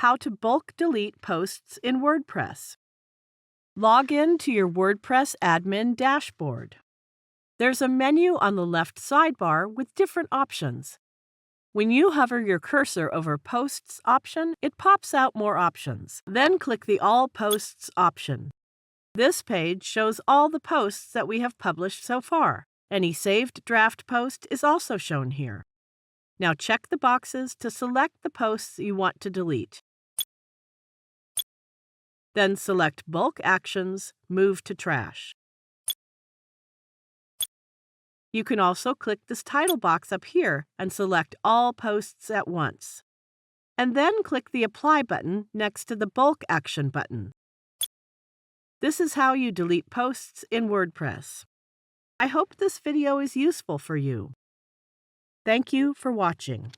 how to bulk delete posts in WordPress. Log in to your WordPress admin dashboard. There's a menu on the left sidebar with different options. When you hover your cursor over Posts option, it pops out more options. Then click the All Posts option. This page shows all the posts that we have published so far. Any saved draft post is also shown here. Now check the boxes to select the posts you want to delete. Then select Bulk Actions, Move to Trash. You can also click this title box up here and select all posts at once. And then click the Apply button next to the Bulk Action button. This is how you delete posts in WordPress. I hope this video is useful for you. Thank you for watching.